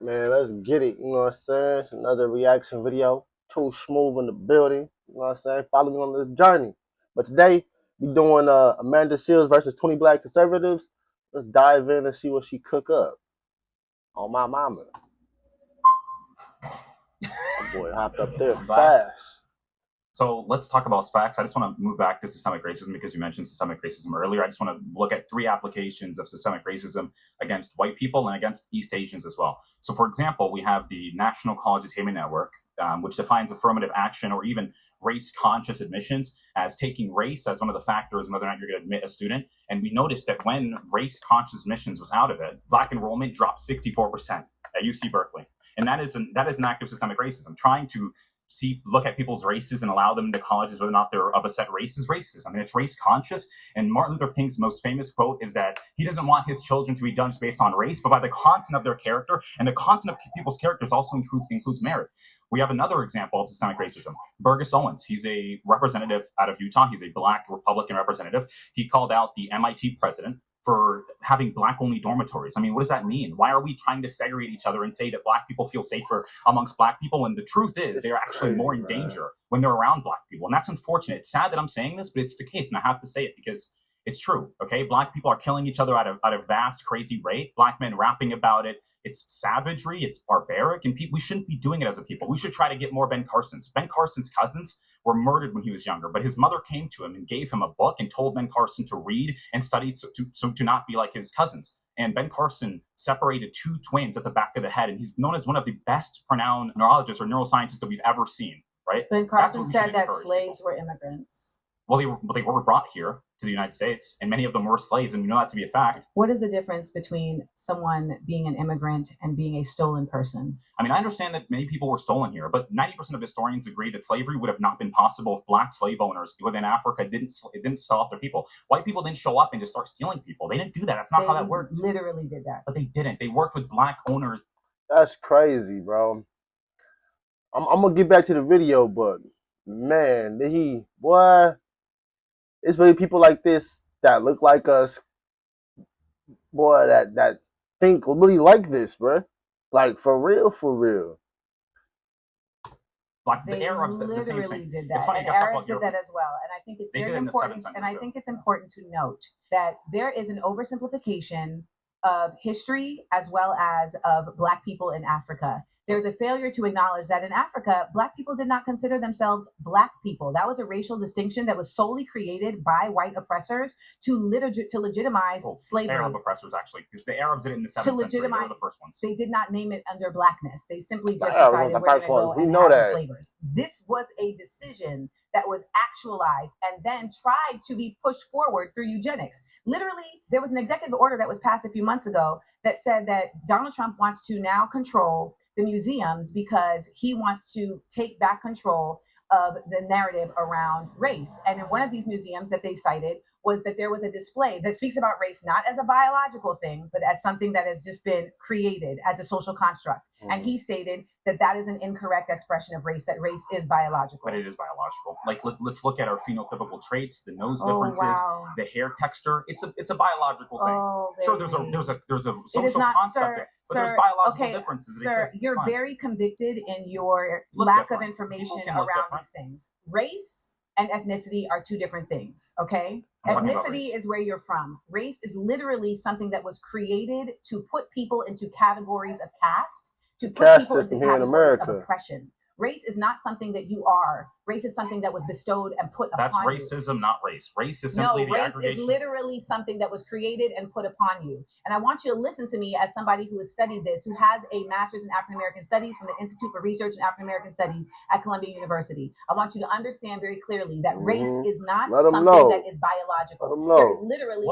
Man, let's get it. You know what I'm saying? It's another reaction video. Too smooth in the building. You know what I'm saying? Follow me on this journey. But today, we doing Amanda Seals versus 20 Black Conservatives. Let's dive in and see what she cook up. On my mama. My boy hopped up there fast. So let's talk about facts. I just want to move back to systemic racism because you mentioned systemic racism earlier. I just want to look at 3 applications of systemic racism against white people and against East Asians as well. So, for example, we have the National College Attainment Network, which defines affirmative action or even race-conscious admissions as taking race as one of the factors in whether or not you're going to admit a student. And we noticed that when race-conscious admissions was out of it, Black enrollment dropped 64% at UC Berkeley. And that is an act of systemic racism, trying to look at people's races and allow them into colleges whether or not they're of a set race is racism. I mean, it's race conscious. And Martin Luther King's most famous quote is that he doesn't want his children to be judged based on race, but by the content of their character. And the content of people's characters also includes merit. We have another example of systemic racism. Burgess Owens, he's a representative out of Utah. He's a Black Republican representative. He called out the MIT president for having Black-only dormitories. I mean, what does that mean? Why are we trying to segregate each other and say that Black people feel safer amongst Black people? And the truth is they're actually more in danger when they're around Black people. And that's unfortunate. It's sad that I'm saying this, but it's the case. And I have to say it because it's true, okay? Black people are killing each other at a vast, crazy rate. Black men rapping about it. It's savagery, it's barbaric, and we shouldn't be doing it as a people. We should try to get more Ben Carsons. Ben Carson's cousins were murdered when he was younger, but his mother came to him and gave him a book and told Ben Carson to read and study to not be like his cousins. And Ben Carson separated 2 twins at the back of the head, and he's known as one of the best renowned neurologists or neuroscientists that we've ever seen, right? Ben Carson said that slaves were immigrants. Well, they were brought here to the United States, and many of them were slaves, and we know that to be a fact. What is the difference between someone being an immigrant and being a stolen person? I mean, I understand that many people were stolen here, but 90% of historians agree that slavery would have not been possible if Black slave owners within Africa didn't sell off their people. White people didn't show up and just start stealing people. They didn't do that. That's not how that works. They literally did that. But they didn't. They worked with Black owners. That's crazy, bro. I'm going to get back to the video, but man, boy... It's really people like this that look like us, boy, that think really like this, bro. Like, for real. Like they the Arabs literally did that. And Arabs did that as well. And I think it's very important. And I think it's important to note that there is an oversimplification of history as well as of Black people in Africa. There's a failure to acknowledge that in Africa, Black people did not consider themselves Black people. That was a racial distinction that was solely created by white oppressors to legitimize slavery. Arab oppressors, actually, because the Arabs did it in the 7th century. They were the first ones. They did not name it under Blackness. They simply just decided we're going to go and have enslavers. This was a decision that was actualized and then tried to be pushed forward through eugenics. Literally, there was an executive order that was passed a few months ago that said that Donald Trump wants to now control the museums because he wants to take back control of the narrative around race. And in one of these museums that they cited was that there was a display that speaks about race not as a biological thing, but as something that has just been created as a social construct. And he stated that that is an incorrect expression of race, that race is biological. But it is biological. Like, let's look at our phenotypical traits, the nose differences, the hair texture. It's a biological thing. Sure, there's a social concept, but there's biological differences. Sir, you're very convicted in your lack of information around these things. Race and ethnicity are 2 different things, okay? Ethnicity is where you're from. Race is literally something that was created to put people into categories of caste, to put people into categories of oppression. Race is not something that you are. Race is something that was bestowed and put upon you. That's racism, not race. Race is simply the aggregation. No, race is literally something that was created and put upon you. And I want you to listen to me as somebody who has studied this, who has a master's in African American Studies from the Institute for Research in African American Studies at Columbia University. I want you to understand very clearly that race is not something that is biological. There is literally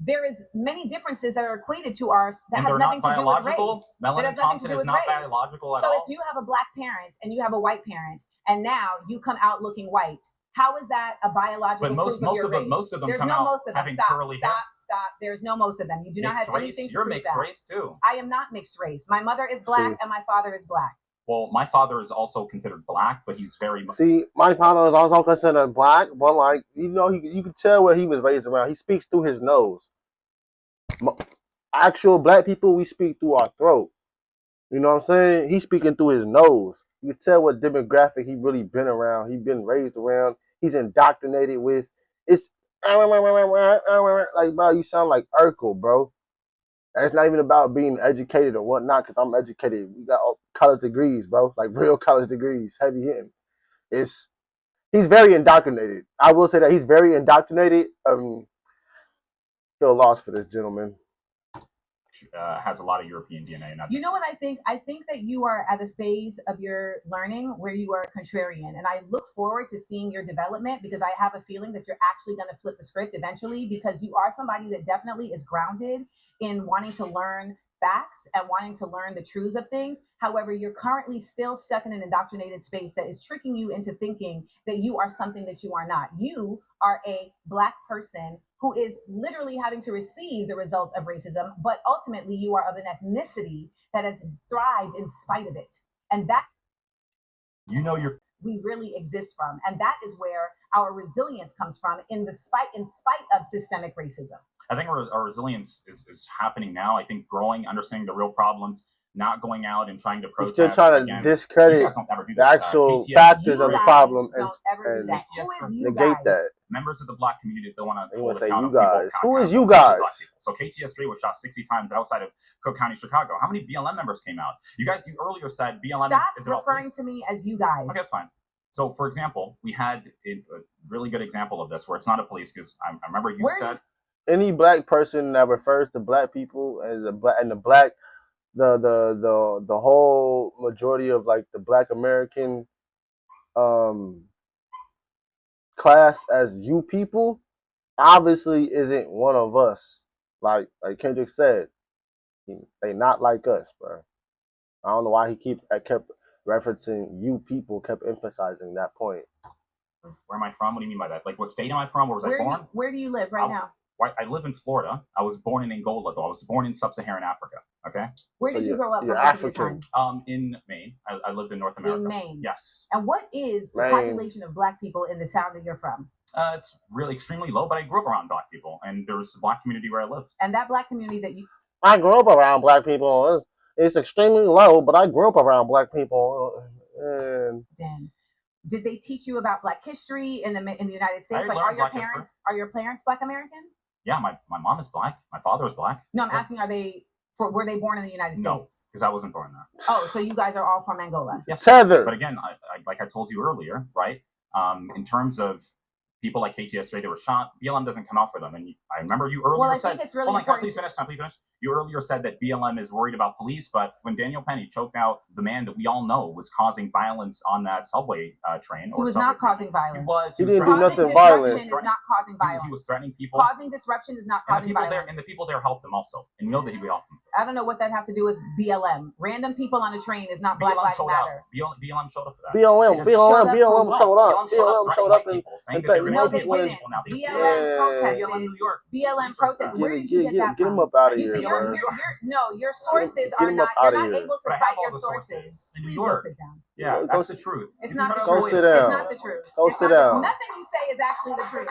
there is many differences that are equated to ours that has nothing to do with race. Melanin content is not biological at all. So if you have a Black parent and you have a white parent, and now you come out looking white, how is that a biological proof of your race? Most of them come out having curly hair. Stop. There's no most of them. You do not have anything to prove that. You're mixed race too. I am not mixed race. My mother is Black and my father is Black. Well, my father is also considered Black, but he's very... See, my father is also considered Black, but like, you know, you can tell where he was raised around. He speaks through his nose. Actual black people, we speak through our throat. You know what I'm saying? He's speaking through his nose. You can tell what demographic he really been around. He been raised around. He's indoctrinated with. It's like, bro, you sound like Urkel, bro. And it's not even about being educated or whatnot, because I'm educated. We got college degrees, bro. Like real college degrees, heavy hitting. He's very indoctrinated. I will say that he's very indoctrinated. Feel lost for this gentleman. Has a lot of European DNA. You know what I think? I think that you are at a phase of your learning where you are contrarian. And I look forward to seeing your development, because I have a feeling that you're actually going to flip the script eventually, because you are somebody that definitely is grounded in wanting to learn facts and wanting to learn the truths of things. However, you're currently still stuck in an indoctrinated space that is tricking you into thinking that you are something that you are not. You are a Black person who is literally having to receive the results of racism, but ultimately you are of an ethnicity that has thrived in spite of it. And that, we really exist from. And that is where our resilience comes from, in spite of systemic racism. I think our resilience is happening now. I think growing, understanding the real problems, not going out and trying to protest. You're still trying to discredit the actual factors of the problem and negate that. Members of the Black community, they want to hold say account you of guys. People, who is you guys? So KTS3 was shot 60 times outside of Cook County, Chicago. How many BLM members came out? You earlier said BLM is about referring to me as you guys. Okay, that's fine. So, for example, we had a really good example of this where it's not a police, because I remember you said any Black person that refers to Black people as the whole majority of like the Black American class as you people obviously isn't one of us. Like Kendrick said, they not like us, bro. I don't know why he kept referencing you people, kept emphasizing that point. Where am I from? What do you mean by that? Like, what state am I from? Where was I born? Where do you live right now? I live in Florida. I was born in Angola, though. I was born in sub-Saharan Africa. Okay. Where did you grow up? You're African. In Maine. I lived in North America. In Maine. Yes. And what is the population of Black people in the town that you're from? It's really extremely low, but I grew up around Black people, and there was a Black community where I lived. And that Black community that you... I grew up around Black people. It's extremely low, but I grew up around Black people. And... Did they teach you about Black history in the United States? Like, are your parents Black American? Yeah, my mom is Black. My father is Black. No, I'm asking, were they born in the United States? No, because I wasn't born there. Oh, so you guys are all from Angola? Yes. Tether. But again, like I told you earlier, right? In terms of people like KTS3 that were shot, BLM doesn't come out for them. And I remember you earlier said, think it's really important. Please finish. You earlier said that BLM is worried about police, but when Daniel Penny choked out the man that we all know was causing violence on that subway train, he was not causing violence. He didn't do nothing violent. Disruption is not causing violence. He was threatening people. Causing disruption is not causing violence. And the people there helped him also, and know that he would help them. I don't know what that has to do with BLM. Random people on a train is not Black Lives Matter. BLM showed up for that. BLM showed up. BLM showed up and no, they didn't. BLM protested. BLM protested. Where did you get that from? Get him up out of here, No, your sources are not. You're not able to cite your sources. Please go sit down. Yeah, that's the truth. It's not the truth. Go sit down. It's not the truth. Go sit down. Nothing you say is actually the truth.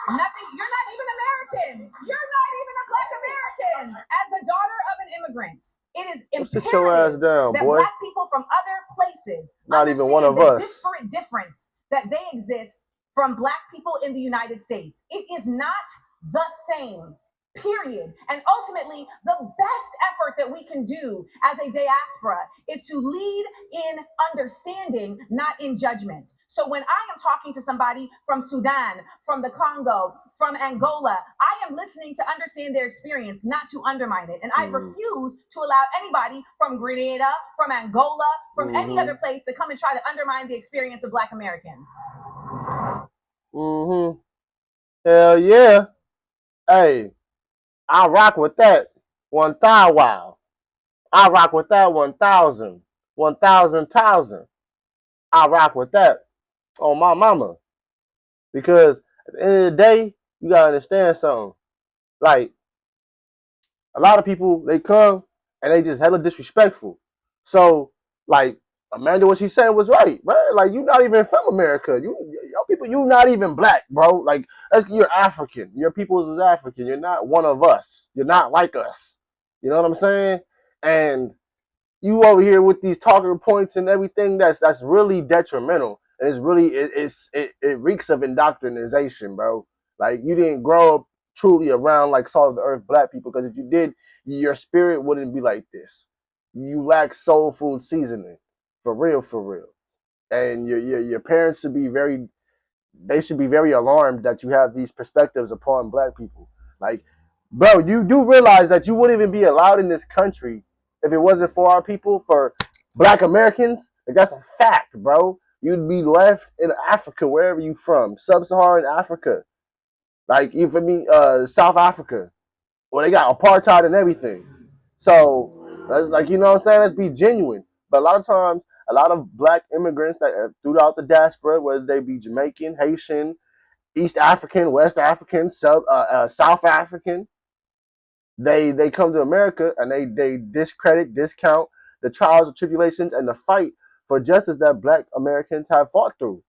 Nothing. You're not even American. You're not even a Black American. As the daughter of an immigrant, it is imperative sit your ass down, that boy. Black people from other places not even one of us disparate difference that they exist from Black people in the United States. It is not the same. Period. And ultimately, the best effort that we can do as a diaspora is to lead in understanding, not in judgment. So when I am talking to somebody from Sudan, from the Congo, from Angola, I am listening to understand their experience, not to undermine it. And I refuse to allow anybody from Grenada, from Angola, from any other place to come and try to undermine the experience of Black Americans. Hell yeah. Hey. I rock with that 1,000. Wow. I rock with that 1,000. 1,000,000. I rock with that on my mama. Because at the end of the day, you gotta understand something. Like, a lot of people, they come and they just hella disrespectful. So, like, Amanda, what she's saying was right, right? Like, you're not even from America. Your people, you're not even Black, bro. Like, you're African. Your people is African. You're not one of us. You're not like us. You know what I'm saying? And you over here with these talking points and everything that's really detrimental, and it's really it reeks of indoctrination, bro. Like you didn't grow up truly around like salt of the earth black people, because if you did, your spirit wouldn't be like this. You lack soul food seasoning, for real. And your parents should be very alarmed that you have these perspectives upon black people. Like, bro, you do realize that you wouldn't even be allowed in this country if it wasn't for our people, for black Americans. Like, that's a fact, bro. You'd be left in Africa, wherever you from, sub-Saharan Africa, like you for me, South Africa, where they got apartheid and everything. So, like, you know what I'm saying? Let's be genuine. But a lot of times, a lot of black immigrants that throughout the diaspora, whether they be Jamaican, Haitian, East African, West African, South African, they come to America and they discount the trials and tribulations and the fight for justice that black Americans have fought through,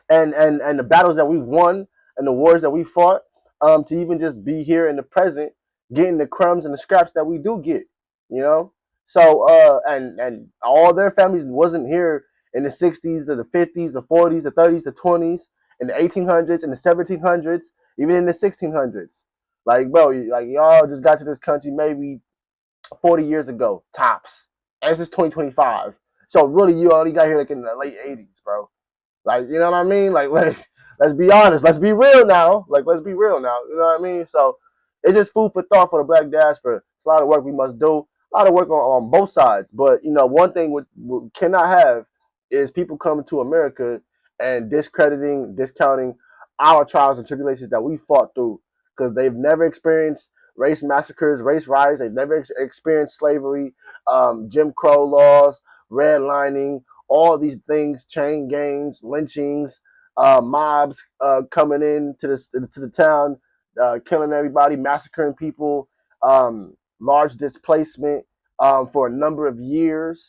and the battles that we've won and the wars that we fought, to even just be here in the present, getting the crumbs and the scraps that we do get, you know. So and all their families wasn't here in the 60s, or the 50s, the 40s, the 30s, the 20s, in the 1800s, in the 1700s, even in the 1600s. Like, bro, like y'all just got to this country maybe 40 years ago, tops. And it's just 2025. So really, you only got here like in the late 80s, bro. Like, you know what I mean? Like, let's be honest. Let's be real now. Like, let's be real now. You know what I mean? So it's just food for thought for the black diaspora. It's a lot of work we must do. A lot of work on both sides. But, you know, one thing we cannot have is people coming to America and discounting our trials and tribulations that we fought through, because they've never experienced race massacres, race riots. They've never experienced slavery, Jim Crow laws, redlining, all these things, chain gangs, lynchings, mobs coming in to the town, killing everybody, massacring people, large displacement for a number of years.